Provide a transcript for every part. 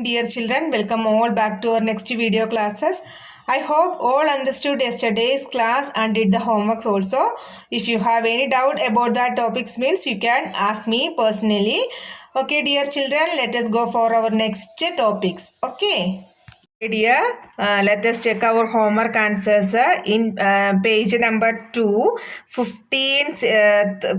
dear children. Welcome all back to our next video classes. I hope all understood yesterday's class and did the homework also. If you have any doubt about that topics means you can ask me personally. Okay dear children, let us go for our next topics. Okay. Dear, let us check our homework answers in page number 2, 15,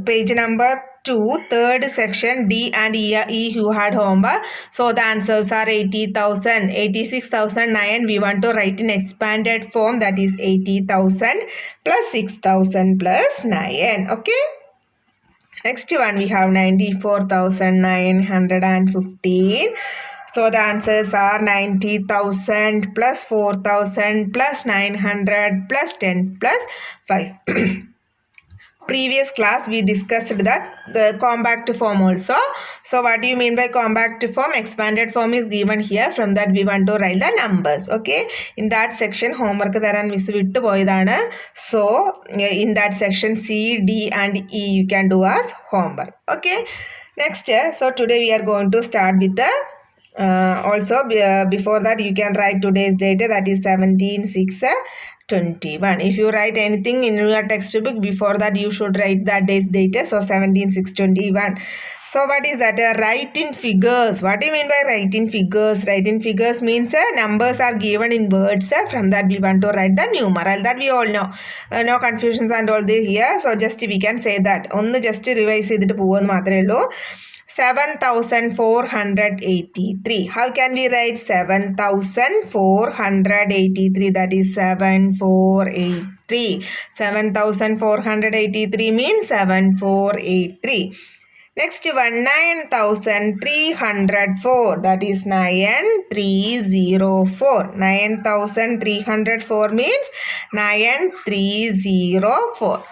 page number 2, third section D and E who had homework. So the answers are 80,000, 86,009. We want to write in expanded form, that is 80,000 plus 6,000 plus 9. Okay. Next one we have 94,915. So the answers are 90,000 plus 4,000 plus 900 plus 10 plus 5. Previous class we discussed that the compact form also. So what do you mean by compact form? Expanded form is given here. From that we want to write the numbers. Okay. In that section homework tharan miss vittu poyadana. So in that section C, D and E you can do as homework. Okay. Next, so today we are going to start with the before that you can write today's date, that is 17/6/21. If you write anything in your textbook, before that you should write that day's date. So 17/6/21. So what is that? Write in figures. What do you mean by write in figures? Write in figures means numbers are given in words. From that we want to write the numeral. That we all know. No confusions and all this here. So just we can say that. Only just revise it. 7,483. How can we write 7,483? That is 7483. 7,483 means 7483. Next one, 9,304. That is 9304. 9,304 means 9304.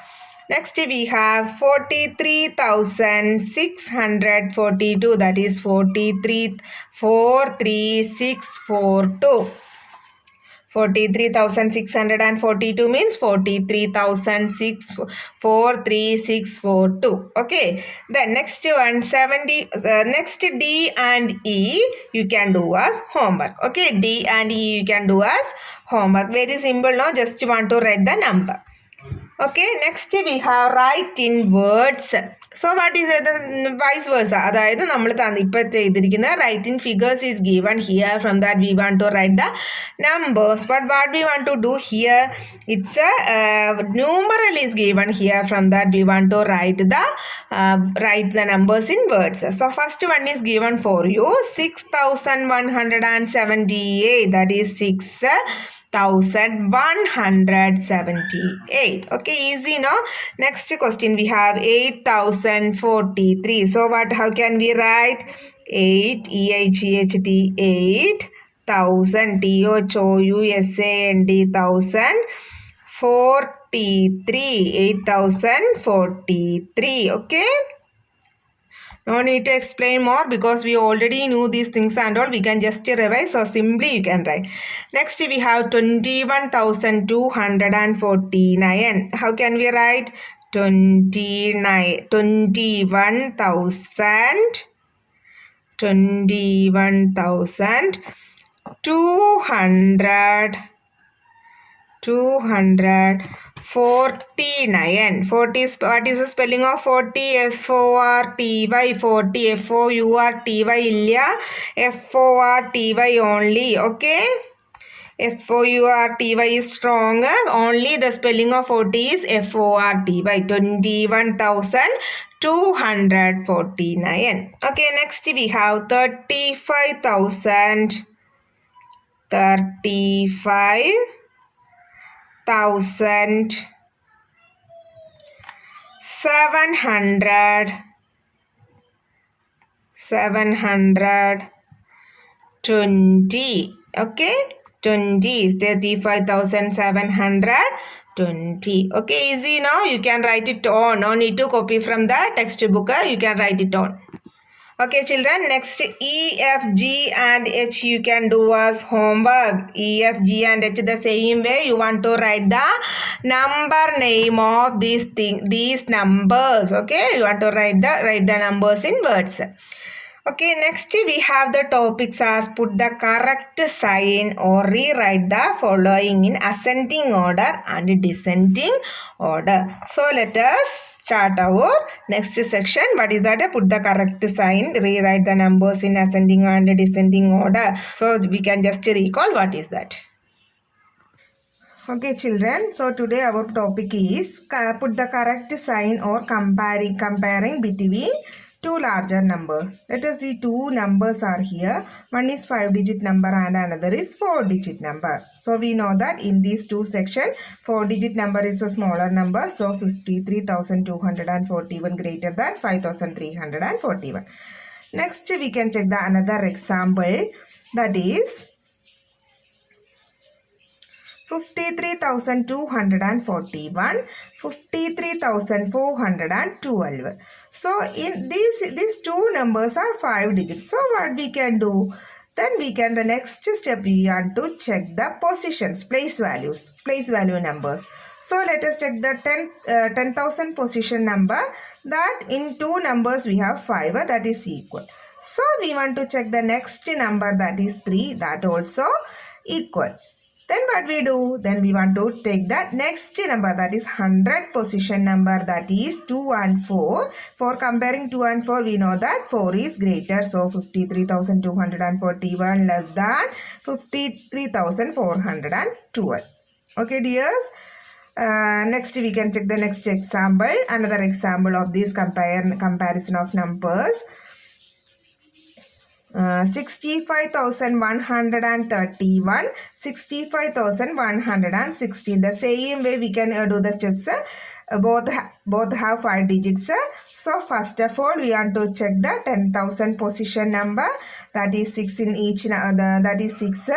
Next we have 43,642. That is 43642. 43,642 means 43,643,642. Okay. Then next one 70. Next D and E you can do as homework. Okay. D and E you can do as homework. Very simple. No, just want to write the number. Okay, next we have write in words. So what is the vice versa? That is, write in figures is given here. From that we want to write the numbers. But what we want to do here, it's a numeral is given here. From that we want to write the numbers in words. So first one is given for you, 6,178. That is 6,178. Okay, easy, no? Next question we have 8,043. So how can we write? 8 E-I-G-H-T 8,000 T-O-U-S-A-N-D 1,000 43. 8,043. Okay. No need to explain more because we already knew these things and all. We can just revise. So simply you can write. Next we have 21,249. How can we write? 249. 40 is, what is the spelling of 40? F-O-R-T-Y. 40 F-O-U-R-T-Y illa. F-O-R-T-Y only. Okay. F-O-U-R-T-Y is strong. Only the spelling of 40 is F-O-R-T-Y. 21,249. Okay, next we have 35,000. 720. Okay, 20 is 35,720. Okay, easy now. You can write it on. No need to copy from the textbook. You can write it on. Okay, children. Next, E, F, G and H you can do as homework. E, F, G and H the same way. You want to write the number name of these numbers. Okay, you want to write the numbers in words. Okay, next we have the topics as put the correct sign or rewrite the following in ascending order and descending order. So let us start our next section. What is that? Put the correct sign, rewrite the numbers in ascending and descending order. So we can just recall what is that. Okay children, so today our topic is put the correct sign or comparing between two larger numbers. Let us see two numbers are here. One is 5-digit number and another is 4-digit number. So we know that in these two sections, 4-digit number is a smaller number. So 53,241 greater than 5,341. Next we can check the another example, that is 53,241, 53,412. So in these two numbers are 5 digits. So what we can do? Then the next step we want to check the positions, place value numbers. So let us check the 10,000 position number, that in two numbers we have 5, that is equal. So we want to check the next number, that is 3, that also equal. Then what we do? Then we want to take the next number, that is 100 position number, that is 2 and 4. For comparing 2 and 4, we know that 4 is greater. So 53,241 less than 53,412. Okay dears. Next we can check the next example. Another example of this comparison of numbers. 65,131, 65,116. The same way we can do the steps. Both have 5 digits. So first of all, we want to check the 10,000 position number. That is 6 in each. That is 6.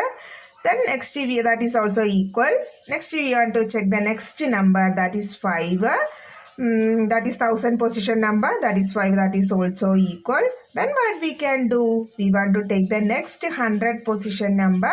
Then next that is also equal. Next we want to check the next number, that is 5. That is 1000 position number, that is 5, that is also equal. Then what we can do? We want to take the next 100 position number,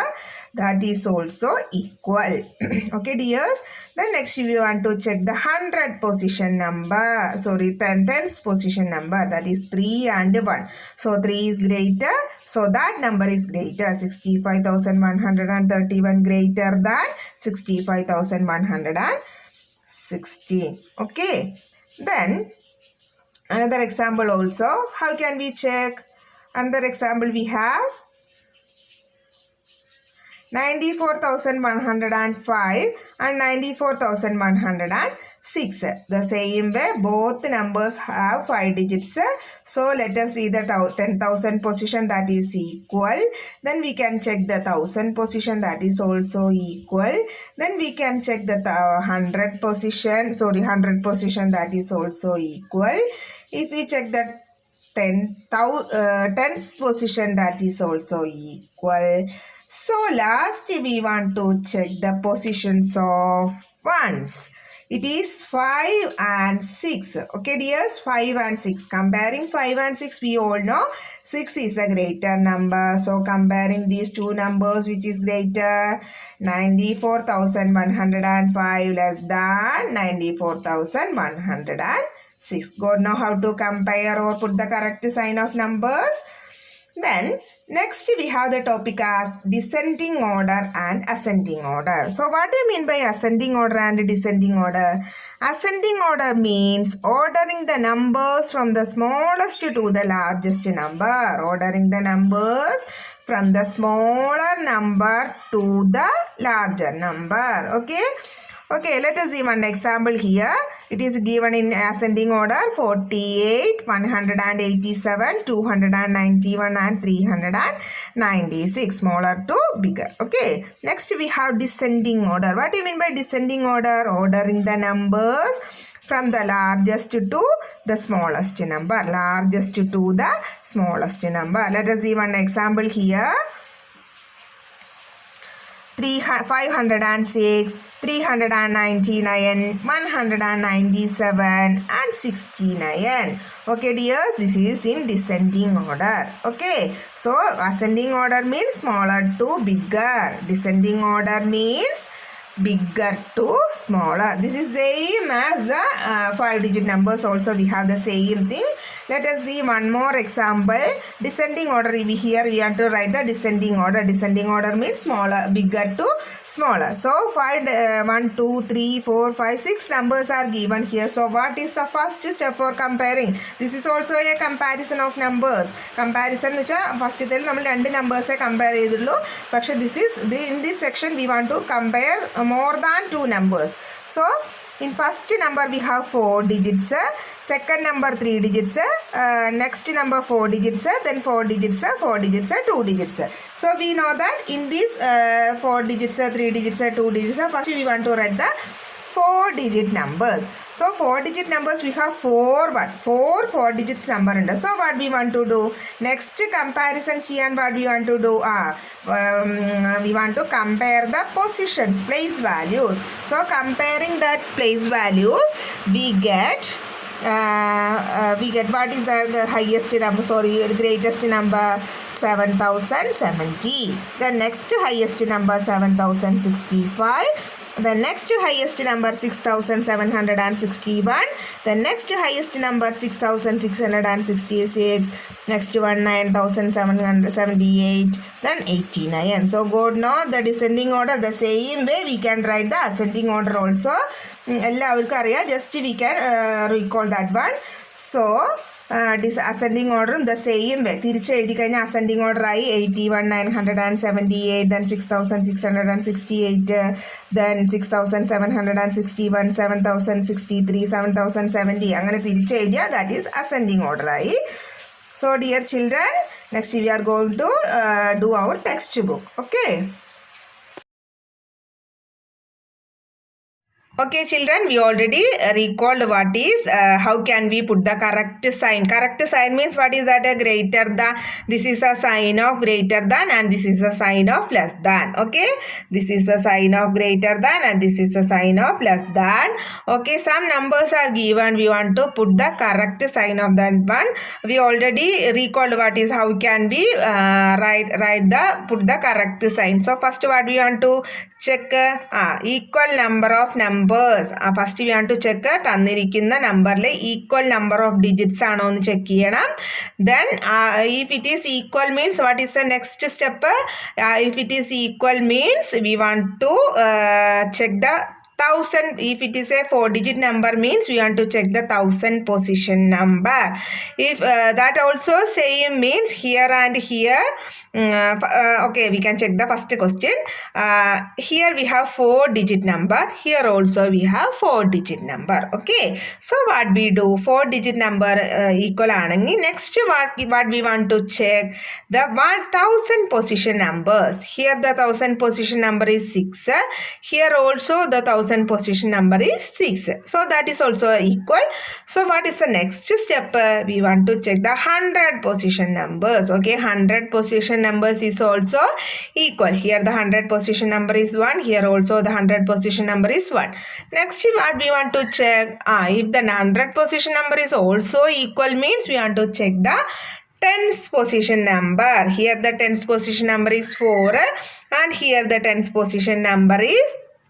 that is also equal. Okay dears. Then next we want to check the 100 position number, sorry, 10th position number, that is 3 and 1. So 3 is greater, so that number is greater. 65,131 greater than 65,116. Okay. Then another example also. How can we check? Another example we have 94,105 and 94,106. The same way both numbers have 5 digits. So let us see the 10,000 position, that is equal. Then we can check the 1,000 position, that is also equal. Then we can check the 100 position, that is also equal. If we check the 10th position, that is also equal. So last we want to check the positions of ones. It is 5 and 6. Okay dears, 5 and 6. Comparing 5 and 6, we all know 6 is a greater number. So comparing these two numbers, which is greater? 94,105 less than 94,106. God know how to compare or put the correct sign of numbers. Then next we have the topic as descending order and ascending order. So what do you mean by ascending order and descending order? Ascending order means ordering the numbers from the smallest to the largest number. Ordering the numbers from the smaller number to the larger number. Okay. Okay, let us see one example here. It is given in ascending order: 48, 187, 291 and 396. Smaller to bigger. Okay. Next we have descending order. What do you mean by descending order? Ordering the numbers from the largest to the smallest number. Largest to the smallest number. Let us see one example here. 506, 399, 197 and 69. Okay dear, this is in descending order. Okay, so ascending order means smaller to bigger. Descending order means bigger to smaller. This is same as the 5-digit numbers also we have the same thing. Let us see one more example. Descending order. Here we have to write the descending order. Descending order means smaller, bigger to smaller. So 1, 2, 3, 4, 5, 6 numbers are given here. So what is the first step for comparing? This is also a comparison of numbers. Comparison എന്ന് വെച്ചാൽ first നമ്മൾ രണ്ട് നമ്പേഴ്സെ compare ചെയ്തുള്ളൂ. പക്ഷേ in this section we want to compare more than 2 numbers. So in first number we have 4 digits, second number 3 digits, next number 4 digits, then 4 digits, 4 digits, 2 digits. So we know that in these 4 digits, 3 digits, 2 digits, first we want to write the 4-digit numbers. So 4-digit numbers we have 4 digits number under. So what we want to do? Next comparison cheyan what we want to do? We want to compare the positions, place values. So comparing that place values we get what is the highest number, the greatest number 7070. The next highest number 7065. The next highest number 6761. The next highest number 6666. Next one 9778. Then 89. So good now the descending order the same way we can write the ascending order also. Just we can recall that one. So ascending order the same way. Ascending order 81,978, then 6,668, then 6,761, 7,063, 7,070. That is ascending order. So dear children, next we are going to do our textbook. Okay. Okay children, we already recalled what is how can we put the correct sign. Correct sign means what is that? A greater than. This is a sign of greater than and this is a sign of less than. Okay, this is a sign of greater than and this is a sign of less than. Okay, some numbers are given, we want to put the correct sign of that one. We already recalled what is how can we put the correct sign. So first what we want to check? Equal number of numbers. First we want to check തന്നിരിക്കുന്ന നമ്പറിലെ equal number of digits ആണോ എന്ന് check ചെയ്യണം. Then if it is equal means what is the next step? If it is equal means we want to check the 1000. If it is a 4-digit number means we want to check the 1000 position number. If that also same means here and here. Okay, we can check the first question. Here we have 4-digit number. Here also we have 4-digit number. Okay, so what we do? 4-digit number equal anangi. Next what we want to check? The 1000 position numbers. Here the 1000 position number is 6. Here also the 1000 position number is 6. So that is also equal. So what is the next step? We want to check the 100 position numbers. Okay, 100 position numbers is also equal. Here the 100 position number is 1. Here also the 100 position number is 1. Next what we want to check? If the 100 position number is also equal means we want to check the tens position number. Here the tens position number is 4 and here the tens position number is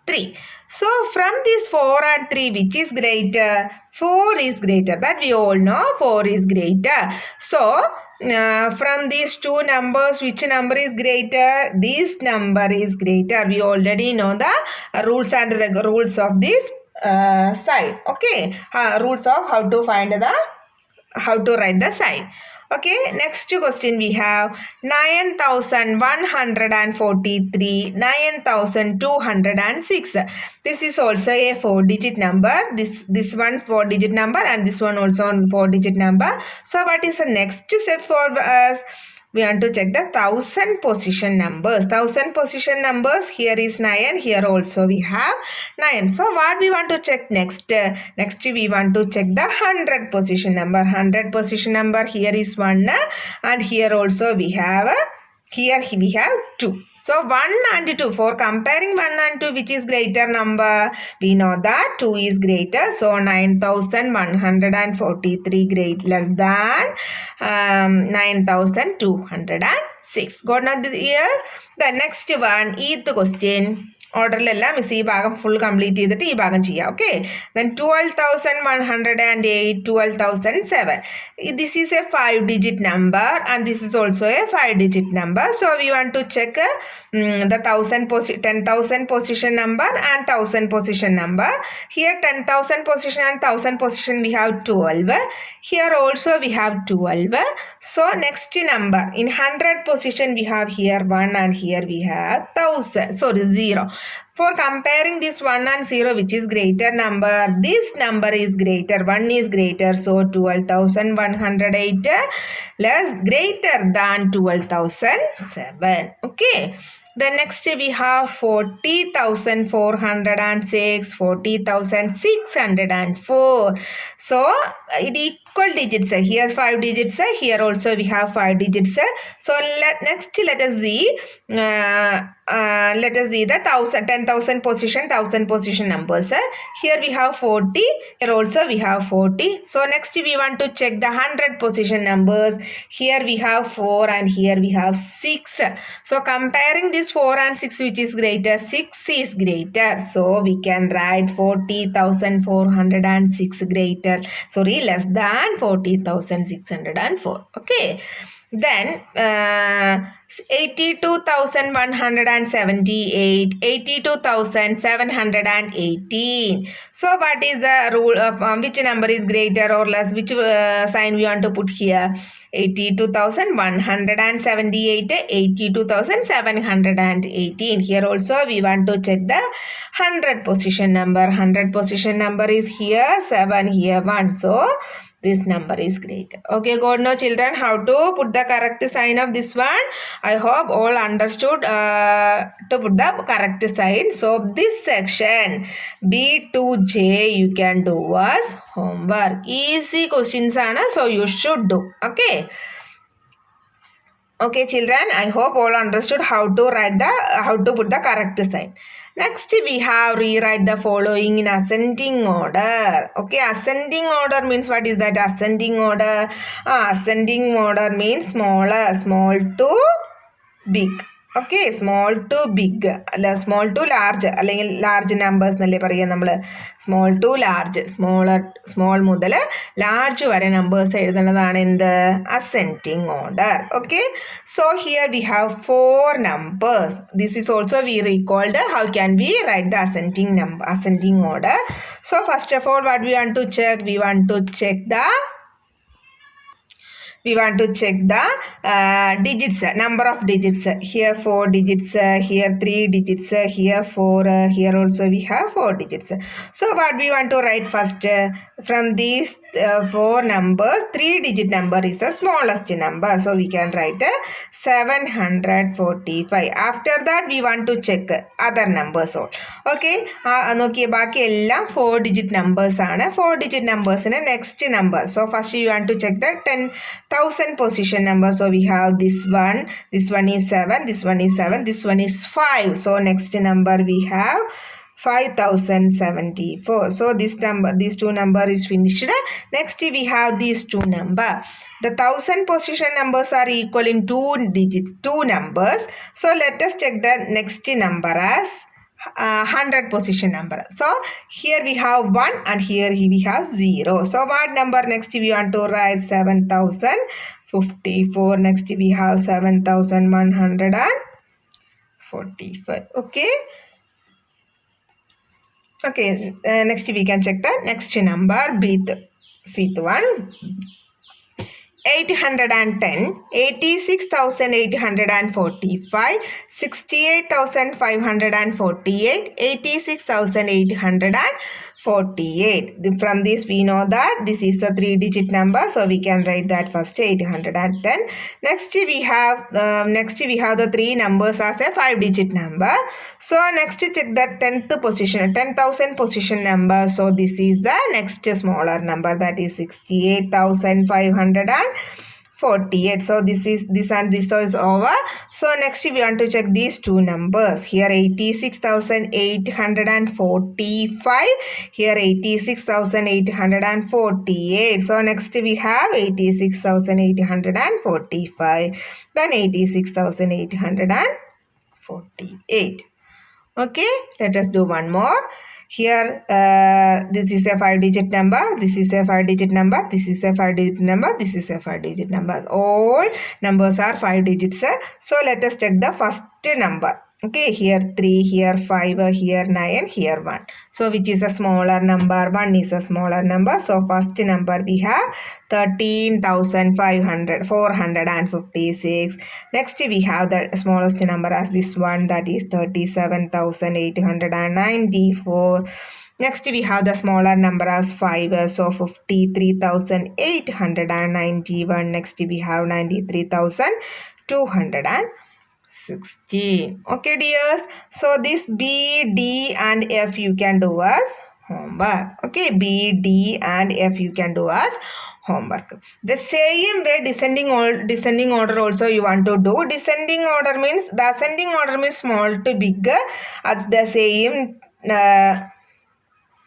3. So from this 4 and 3 which is greater? 4 is greater. That we all know 4 is greater. So from these two numbers which number is greater? This number is greater. We already know the rules and rules of this sign. Okay, rules of how to write the sign. Okay, next question we have 9143, 9206. This is also a 4-digit number. This one 4-digit number and this one also 4-digit number. So what is the next step for us? We want to check the 1000 position numbers. 1000 position numbers. Here is 9. Here also we have 9. So what we want to check next? Next we want to check the 100 position number. 100 position number. Here is 1 and here also we have 2. So 1 and 2. For comparing 1 and 2 which is greater number? We know that 2 is greater. So 9143 less than 9206. Got not here? The next one is the question. ഓർഡറിലല്ല miss ഈ ഭാഗം full complete ചെയ്തിട്ട് ഈ ഭാഗം ചെയ്യാം. Okay, then 12,108, 12,007. This is a 5-digit number and this is also a 5-digit number. So we want to check the 10,000 position number and 1,000 position number. Here 10,000 position and 1,000 position we have 12. Here also we have 12. So next number in 100 position we have here 1 and here we have 1,000. Sorry, 0. For comparing this 1 and 0, which is greater number, this number is greater, 1 is greater, so 12,108 less greater than 12,007. Okay. The next we have 40,406, 40,604. So it equal digits. Here 5 digits. Here also we have 5 digits. So next let us see. Let us see the 10,000 position, 1,000 position numbers. Here we have 40. Here also we have 40. So next we want to check the 100 position numbers. Here we have 4 and here we have 6. So comparing this 4 and 6, which is greater? 6 is greater. So we can write 40,406 greater. Sorry, less than 40,604. Okay. Then 82,178, 82,718. So what is the rule of which number is greater or less? Which sign we want to put here? 82,178, 82,718. Here also we want to check the 100 position number. 100 position number is here 7, here 1. So this number is greater. Okay, good now children, how to put the correct sign of this one. I hope all understood to put the correct sign. So this section B to J you can do as homework. Easy questions are, so you should do. Okay. Okay children, I hope all understood how to put the correct sign. Next we have rewrite the following in ascending order. Okay, ascending order means what is that? Ascending order. Ascending order means small to big. Okay, small to big. Small to large. Large numbers nalle paraya nammal. Small to large. Small mudal large vare numbers ezhudanadana in the ascending order. Okay, so here we have 4 numbers. This is also we recalled how can we write the ascending order. So first of all, what we want to check? We want to check the digits, number of digits. Here 4 digits, here 3 digits, here 4, here also we have 4 digits. So what we want to write first? From these 4 numbers, 3 digit number is the smallest number. So we can write 745. After that we want to check other numbers all. Okay, നോക്കിയേ ബാക്കി എല്ലാം 4 digit numbers ആണ്. 4 digit numbers in next number. So first we want to check the 10,000 position number. So we have this one is 7, this one is 7, this one is 5. So next number we have 5,074. So these two number is finished. Next we have these 2 number. The 1,000 position numbers are equal in 2 digits, 2 numbers. So let us check the next number as 100 position number. So here we have 1 and here we have 0. So what number next we want to write? 7,054. Next we have 7,145. Okay. Okay, next we can check the next number, C1. 810, 86,845, 68,548, 86,848. From this we know that this is a 3 digit number, so we can write that first 810. Next we have the 3 numbers as a 5 digit number. So next check the 10th position, 10,000 position number. So this is the next smaller number, that is 68,548. So this and this is over. So next we want to check these 2 numbers. Here 86,845. Here 86,848. So next we have 86,845. Then 86,848. Okay, let us do one more. Here, this is a 5-digit number, this is a 5-digit number, this is a 5-digit number, this is a 5-digit number. All numbers are 5 digits. So let us take the first number. Okay, here 3, here 5, here 9, here 1. So which is a smaller number? 1 is a smaller number. So first number we have 456. Next we have the smallest number as this one, that is 37,894. Next we have the smaller number as 5, so 53,891. Next we have 93,216. Okay dears, so this B, D and F you can do as homework. Okay, B, D and F you can do as homework. The same way descending order also you want to do. Descending order means, the ascending order means small to big, as the same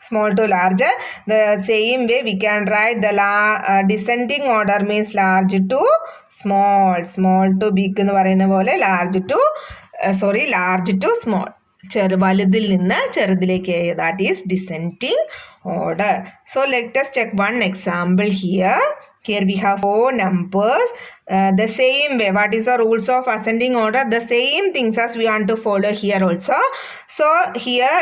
small to large. The same way we can write the descending order means large to small, small to big എന്ന് പറയുന്ന പോലെ large to small, വലുതിൽ നിന്ന് ചെറുതിലേക്ക്, that is descending order. So let us check one example here. Here we have 4 numbers. The same way, what is the rules of ascending order? The same things as we want to follow here also. So here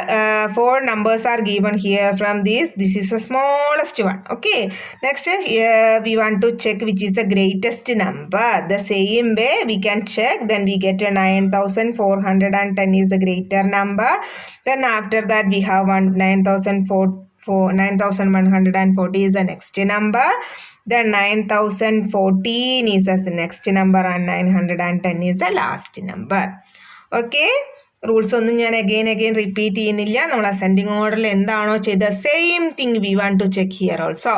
4 numbers are given here from this. This is the smallest one. Okay. Next here we want to check which is the greatest number. The same way we can check. Then we get 9,410 is the greater number. Then after that we have 9,140 is the next number. Then 9,014 is the next number and 910 is the last number. Okay. Rules ഒന്നും ഞാൻ again repeat ചെയ്യുന്നില്ല. നമ്മൾ ascending order എന്താണോ ചെയ്ത same thing we want to check here also.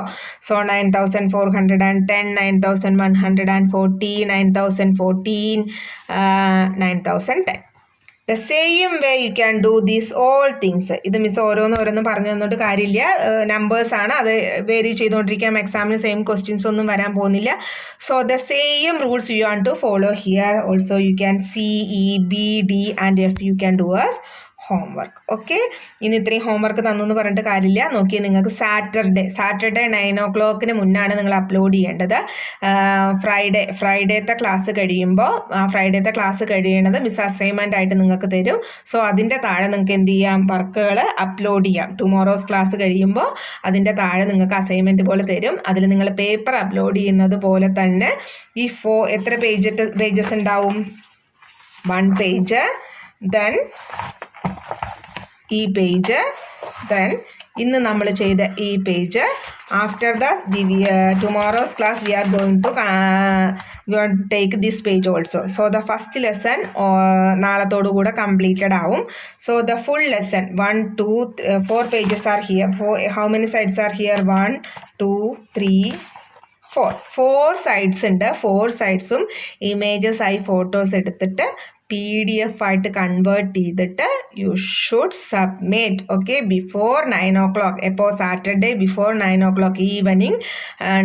So 9,410, 9,140, 9,014, 9,010. The same way you can do these all things. ഇത് miss ഓരോന്ന് പറഞ്ഞു തന്നിട്ട് കാര്യമില്ല. നമ്പേഴ്സ് ആണ്, അത് വേരി ചെയ്തുകൊണ്ടിരിക്കാം. എക്സാമിന് സെയിം ക്വസ്റ്റ്യൻസ് ഒന്നും വരാൻ പോകുന്നില്ല. So the same rules you want to follow here also. You can C, E, B, D and F you can do as homework. Okay, ഇനി ഇത്രയും ഹോംവർക്ക് തന്നു പറഞ്ഞിട്ട് കാര്യമില്ല. നോക്കിയാൽ നിങ്ങൾക്ക് സാറ്റർഡേ 9 o'clock മുന്നാണ് നിങ്ങൾ അപ്ലോഡ് ചെയ്യേണ്ടത്. ഫ്രൈഡേത്തെ ക്ലാസ് കഴിയുമ്പോൾ ഫ്രൈഡേത്തെ ക്ലാസ് കഴിയണത് മിസ് അസൈൻമെൻ്റ് ആയിട്ട് നിങ്ങൾക്ക് തരും. സോ അതിൻ്റെ താഴെ നിങ്ങൾക്ക് എന്ത് ചെയ്യാം, വർക്കുകൾ അപ്ലോഡ് ചെയ്യാം. ടുമോറോസ് ക്ലാസ് കഴിയുമ്പോൾ അതിൻ്റെ താഴെ നിങ്ങൾക്ക് അസൈൻമെൻറ്റ് പോലെ തരും. അതിൽ നിങ്ങൾ പേപ്പർ അപ്ലോഡ് ചെയ്യുന്നത് പോലെ തന്നെ ഈ എത്ര പേജസ് ഉണ്ടാവും? 1 page, then ഈ പേജ്, then ഇന്ന് നമ്മൾ ചെയ്ത ഈ page. After that tomorrow's class we are going to take this page also. So the first lesson നാളത്തോടു കൂടെ കംപ്ലീറ്റഡ് ആവും. So the full lesson 1, 2, 4 pages are here. How many sides are here? 1, 2, 3, 4 sides ഉണ്ട്. 4 sidesഉം images ആയി photos എടുത്തിട്ട് PDF ആയിട്ട് convert ചെയ്തിട്ട് you should submit. Okay, before 9 o'clock. എപ്പോൾ? Saturday before 9 o'clock evening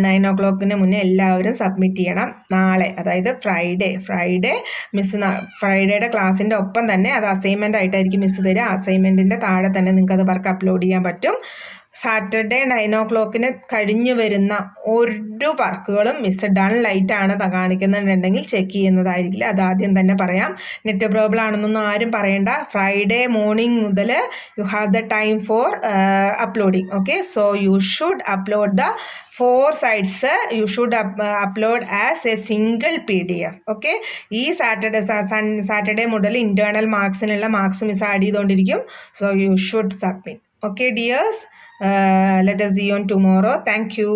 9 o'clock മുന്നേ എല്ലാവരും സബ്മിറ്റ് ചെയ്യണം. നാളെ, അതായത് ഫ്രൈഡേ മിസ് ഫ്രൈഡേയുടെ ക്ലാസ്സിൻ്റെ ഒപ്പം തന്നെ അത് അസൈൻമെൻ്റ് ആയിട്ടായിരിക്കും മിസ് തരിക. അസൈൻമെൻറ്റിൻ്റെ താഴെ തന്നെ നിങ്ങൾക്ക് അത് വർക്ക് അപ്ലോഡ് ചെയ്യാൻ പറ്റും. സാറ്റർഡേ 9 o'clock കഴിഞ്ഞ് വരുന്ന ഒരു വർക്കുകളും മിസ് ഡൺ ലൈറ്റാണ് കാണിക്കുന്നുണ്ടെങ്കിൽ ചെക്ക് ചെയ്യുന്നതായിരിക്കില്ല. അതാദ്യം തന്നെ പറയാം. നെറ്റ് പ്രോബ്ലം ആണെന്നൊന്നും ആരും പറയണ്ട. ഫ്രൈഡേ മോർണിംഗ് മുതൽ you have the time for uploading. Okay, so you should upload the 4 sides. You should upload as A single PDF. Okay, ഈ സാറ്റർഡേ മുതൽ ഇൻറ്റേർണൽ മാർക്സിനുള്ള മാർക്സ് മിസ് ആഡ് ചെയ്തുകൊണ്ടിരിക്കും. So you should submit. Okay dears, let us see you on tomorrow. Thank you.